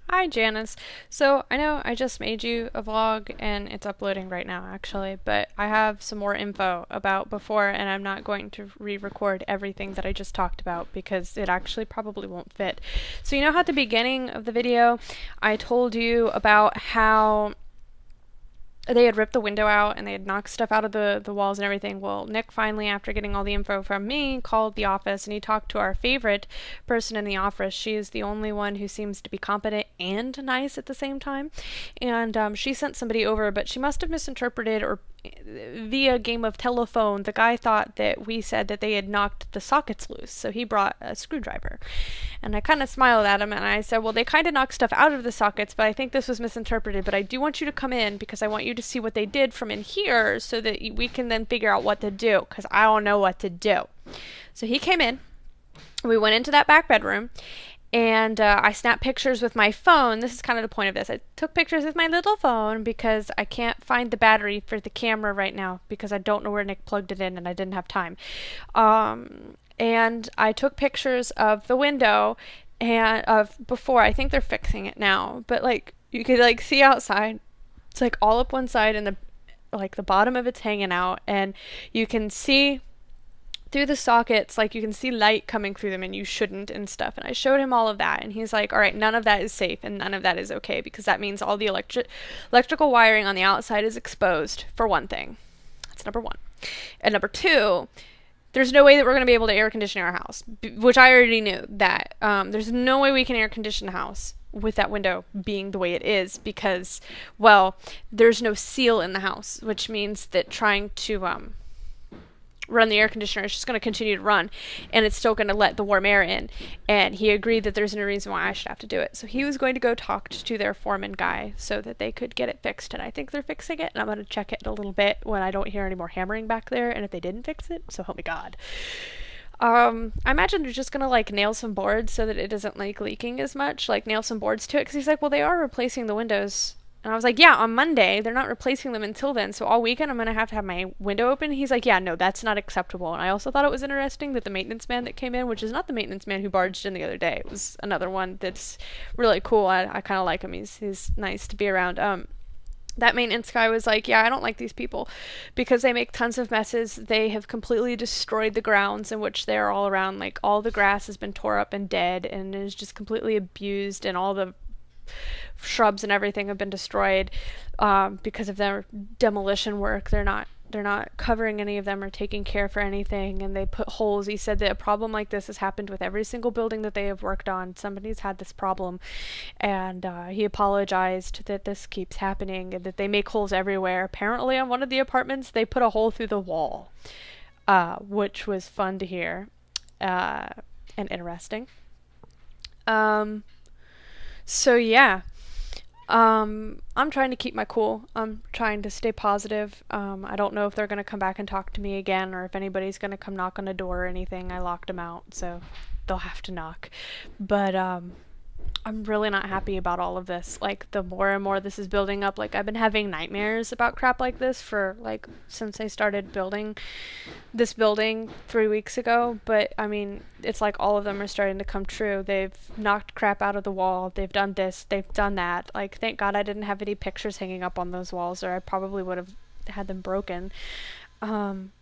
Hi Janice. So I know I just made you a vlog and it's uploading right now actually, but I have some more info about before and I'm not going to re-record everything that I just talked about because it actually probably won't fit. So you know how at the beginning of the video I told you about how they had ripped the window out and they had knocked stuff out of the walls and everything. Well, Nick finally, after getting all the info from me, called the office and he talked to our favorite person in the office. She is the only one who seems to be competent and nice at the same time. And she sent somebody over, but she must have misinterpreted or via game of telephone, the guy thought that we said that they had knocked the sockets loose, so he brought a screwdriver. And I kind of smiled at him and I said, well, they kind of knocked stuff out of the sockets, but I think this was misinterpreted, but I do want you to come in because I want you to see what they did from in here so that we can then figure out what to do, because I don't know what to do. So he came in, we went into that back bedroom, and I snapped pictures with my phone. This is kind of the point of this. I took pictures with my little phone because I can't find the battery for the camera right now because I don't know where Nick plugged it in and I didn't have time. And I took pictures of the window and of before. I think they're fixing it now, but like you could like see outside. It's like all up one side and the bottom of it's hanging out, and you can see through the sockets, like you can see light coming through them and you shouldn't and stuff. And I showed him all of that and he's like, all right, none of that is safe and none of that is okay because that means all the electrical wiring on the outside is exposed, for one thing. That's number one. And number two, there's no way that we're going to be able to air condition our house, which I already knew that. There's no way we can air condition the house with that window being the way it is because, well, there's no seal in the house, which means that trying to run the air conditioner, it's just going to continue to run and it's still going to let the warm air in. And he agreed that there's no reason why I should have to do it. So he was going to go talk to their foreman guy so that they could get it fixed. And I think they're fixing it. And I'm going to check it in a little bit when I don't hear any more hammering back there. And if they didn't fix it, so help me God. I imagine they're just gonna like nail some boards so that it isn't like leaking as much, like nail some boards to it. Because he's like, well, they are replacing the windows. And I was like, yeah, on Monday. They're not replacing them until then. So all weekend I'm going to have my window open. He's like, yeah, no, that's not acceptable. And I also thought it was interesting that the maintenance man that came in, which is not the maintenance man who barged in the other day. It was another one that's really cool. I kind of like him. He's nice to be around. That maintenance guy was like, yeah, I don't like these people because they make tons of messes. They have completely destroyed the grounds in which they're all around. Like all the grass has been tore up and dead and is just completely abused, and all the shrubs and everything have been destroyed because of their demolition work. They're not covering any of them or taking care for anything, and they put holes. He said that a problem like this has happened with every single building that they have worked on. Somebody's had this problem, and he apologized that this keeps happening and that they make holes everywhere. Apparently on one of the apartments they put a hole through the wall, which was fun to hear and interesting. So yeah, I'm trying to keep my cool. I'm trying to stay positive. I don't know if they're gonna come back and talk to me again, or if anybody's gonna come knock on the door or anything. I locked them out, so they'll have to knock. But I'm really not happy about all of this. Like, the more and more this is building up, like, I've been having nightmares about crap like this for, like, since I started building this building 3 weeks ago. But, I mean, it's like all of them are starting to come true. They've knocked crap out of the wall. They've done this. They've done that. Like, thank God I didn't have any pictures hanging up on those walls, or I probably would have had them broken. Um,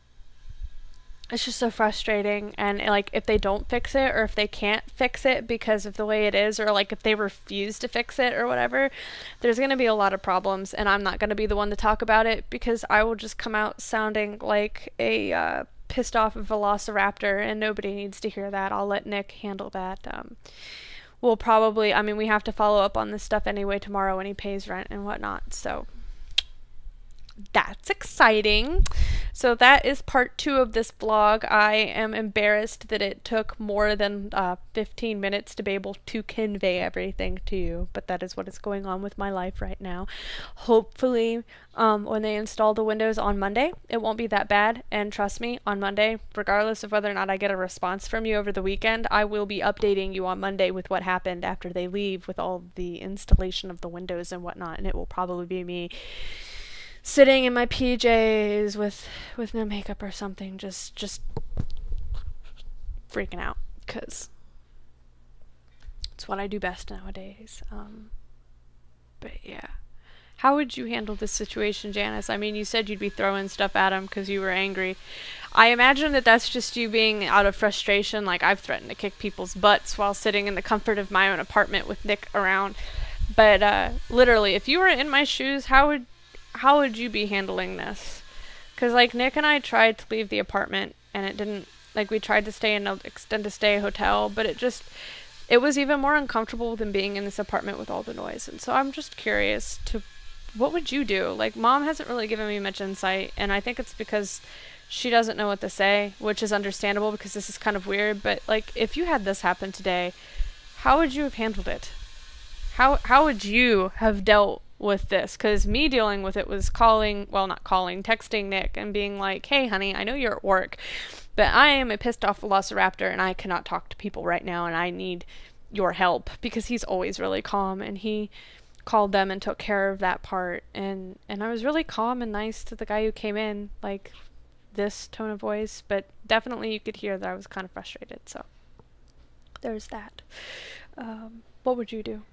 it's just so frustrating, and like if they don't fix it or if they can't fix it because of the way it is, or like if they refuse to fix it or whatever, there's going to be a lot of problems, and I'm not going to be the one to talk about it because I will just come out sounding like a pissed off velociraptor, and nobody needs to hear that. I'll let Nick handle that. We'll probably, I mean, we have to follow up on this stuff anyway tomorrow when he pays rent and whatnot, so that's exciting. So that is part 2 of this vlog. I am embarrassed that it took more than 15 minutes to be able to convey everything to you, but that is what is going on with my life right now. Hopefully, when they install the windows on Monday, it won't be that bad. And trust me, on Monday, regardless of whether or not I get a response from you over the weekend, I will be updating you on Monday with what happened after they leave with all the installation of the windows and whatnot, and it will probably be me sitting in my PJs with no makeup or something, just freaking out, because It's what I do best nowadays. But yeah. How would you handle this situation, Janice? I mean, you said you'd be throwing stuff at him because you were angry. I imagine that that's just you being out of frustration. Like, I've threatened to kick people's butts while sitting in the comfort of my own apartment with Nick around. But literally, if you were in my shoes, how would you be handling this? Because, like, Nick and I tried to leave the apartment, and it didn't, like, we tried to stay in an extended stay hotel, but it was even more uncomfortable than being in this apartment with all the noise. And so I'm just curious to, what would you do? Like, Mom hasn't really given me much insight, and I think it's because she doesn't know what to say, which is understandable because this is kind of weird. But, like, if you had this happen today, how would you have handled it? How would you have dealt with this? Because me dealing with it was texting Nick and being like, hey, honey, I know you're at work, but I am a pissed off velociraptor and I cannot talk to people right now and I need your help, because he's always really calm, and he called them and took care of that part, and I was really calm and nice to the guy who came in, like this tone of voice, but definitely you could hear that I was kind of frustrated. So there's that. What would you do?